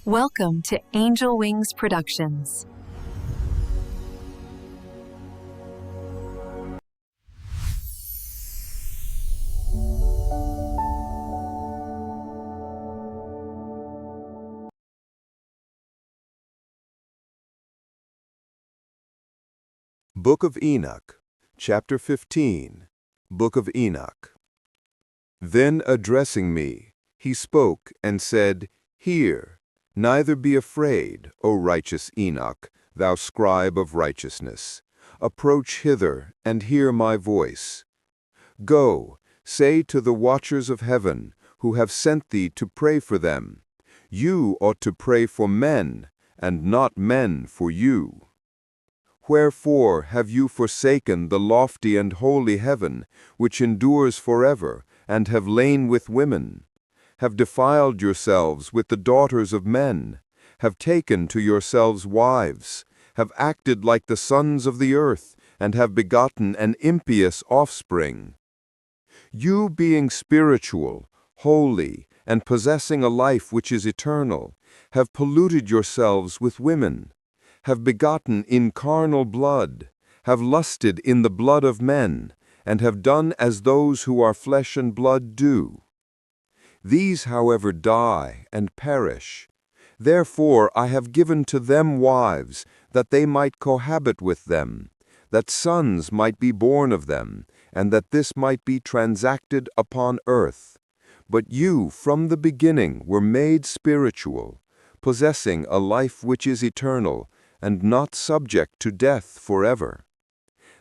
Welcome to Angel Wings Productions. Book of Enoch, Chapter 15, Book of Enoch. Then addressing me, he spoke and said, Hear, neither be afraid, O righteous Enoch, thou scribe of righteousness. Approach hither, and hear my voice. Go, say to the watchers of heaven, who have sent thee to pray for them, you ought to pray for men, and not men for you. Wherefore have you forsaken the lofty and holy heaven, which endures forever, and have lain with women? Have defiled yourselves with the daughters of men? Have taken to yourselves wives? Have acted like the sons of the earth, and have begotten an impious offspring? You being spiritual, holy, and possessing a life which is eternal, have polluted yourselves with women, have begotten in carnal blood, have lusted in the blood of men, and have done as those who are flesh and blood do. These, however, die and perish. Therefore I have given to them wives, that they might cohabit with them, that sons might be born of them, and that this might be transacted upon earth. But you from the beginning were made spiritual, possessing a life which is eternal, and not subject to death forever.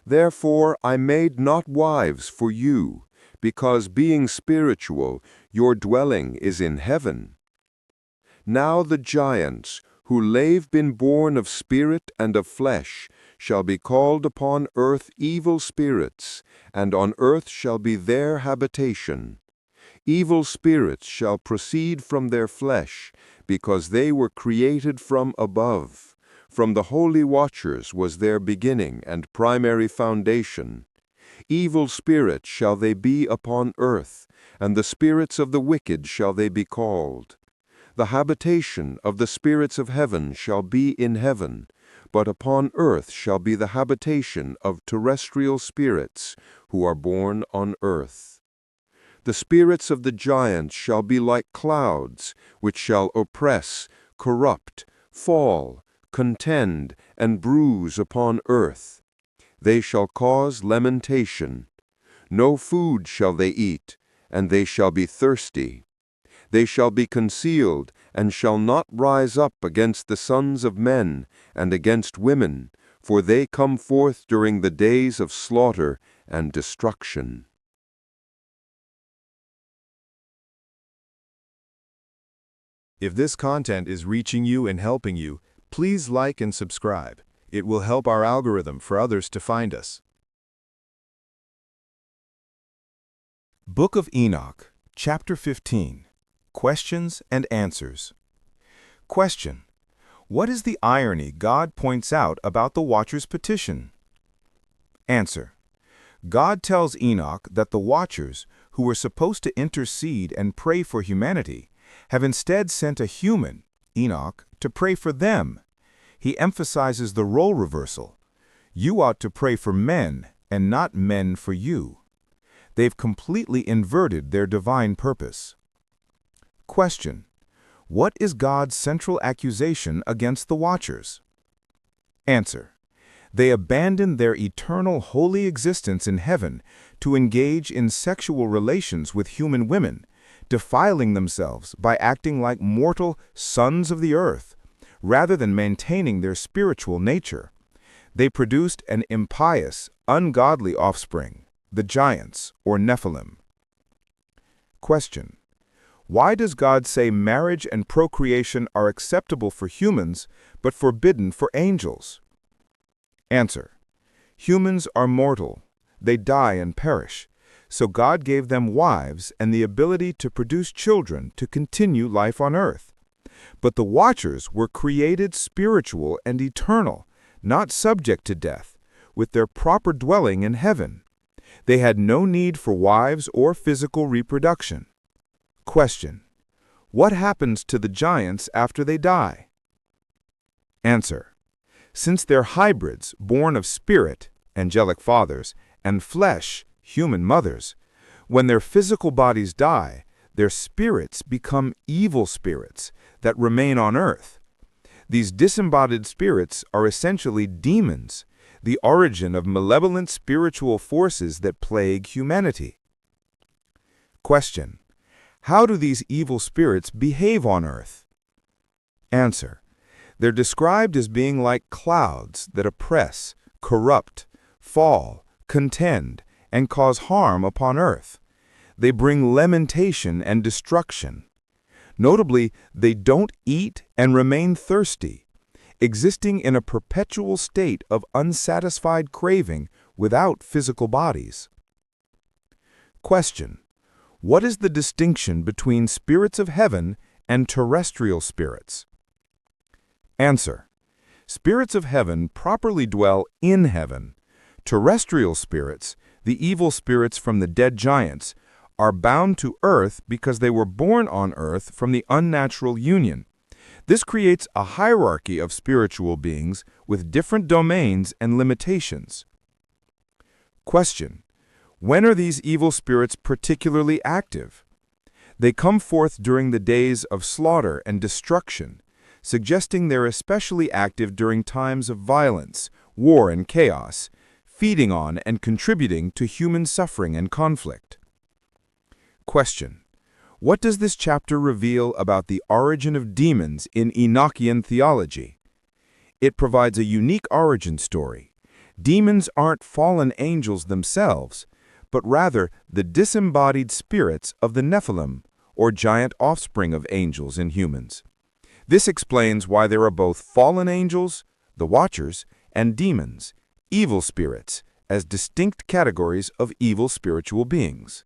Therefore I made not wives for you, because being spiritual, your dwelling is in heaven. Now the giants, who lave been born of spirit and of flesh, shall be called upon earth evil spirits, and on earth shall be their habitation. Evil spirits shall proceed from their flesh, because they were created from above. From the holy watchers was their beginning and primary foundation. Evil spirits shall they be upon earth, and the spirits of the wicked shall they be called. The habitation of the spirits of heaven shall be in heaven, but upon earth shall be the habitation of terrestrial spirits, who are born on earth. The spirits of the giants shall be like clouds, which shall oppress, corrupt, fall, contend, and bruise upon earth. They shall cause lamentation. No food shall they eat, and they shall be thirsty. They shall be concealed, and shall not rise up against the sons of men, and against women, for they come forth during the days of slaughter and destruction. If this content is reaching you and helping you, please like and subscribe. It will help our algorithm for others to find us. Book of Enoch, Chapter 15. Questions and Answers. Question: what is the irony God points out about the Watcher's petition? Answer: God tells Enoch that the Watchers, who were supposed to intercede and pray for humanity, have instead sent a human, Enoch, to pray for them. He emphasizes the role reversal. You ought to pray for men, and not men for you. They've completely inverted their divine purpose. Question: what is God's central accusation against the Watchers? Answer: they abandoned their eternal holy existence in heaven to engage in sexual relations with human women, defiling themselves by acting like mortal sons of the earth, rather than maintaining their spiritual nature. They produced an impious, ungodly offspring, the giants, or Nephilim. Question: why does God say marriage and procreation are acceptable for humans, but forbidden for angels? Answer: humans are mortal. They die and perish. So God gave them wives and the ability to produce children to continue life on earth. But the Watchers were created spiritual and eternal, not subject to death, with their proper dwelling in heaven. They had no need for wives or physical reproduction. Question: What happens to the giants after they die? Answer. Since they're hybrids born of spirit, angelic fathers, and flesh, human mothers, when their physical bodies die, their spirits become evil spirits that remain on earth. These disembodied spirits are essentially demons, the origin of malevolent spiritual forces that plague humanity. Question. How do these evil spirits behave on earth? Answer. They're described as being like clouds that oppress, corrupt, fall, contend, and cause harm upon earth. They bring lamentation and destruction. Notably, they don't eat and remain thirsty, existing in a perpetual state of unsatisfied craving without physical bodies. Question. What is the distinction between spirits of heaven and terrestrial spirits? Answer. Spirits of heaven properly dwell in heaven. Terrestrial spirits, the evil spirits from the dead giants, are bound to earth because they were born on earth from the unnatural union. This creates a hierarchy of spiritual beings with different domains and limitations. Question. When are these evil spirits particularly active? They come forth during the days of slaughter and destruction, suggesting they're especially active during times of violence, war, and chaos, feeding on and contributing to human suffering and conflict. Question. What does this chapter reveal about the origin of demons in Enochian theology? It provides a unique origin story. Demons aren't fallen angels themselves, but rather the disembodied spirits of the Nephilim, or giant offspring of angels and humans. This explains why there are both fallen angels, the Watchers, and demons, evil spirits, as distinct categories of evil spiritual beings.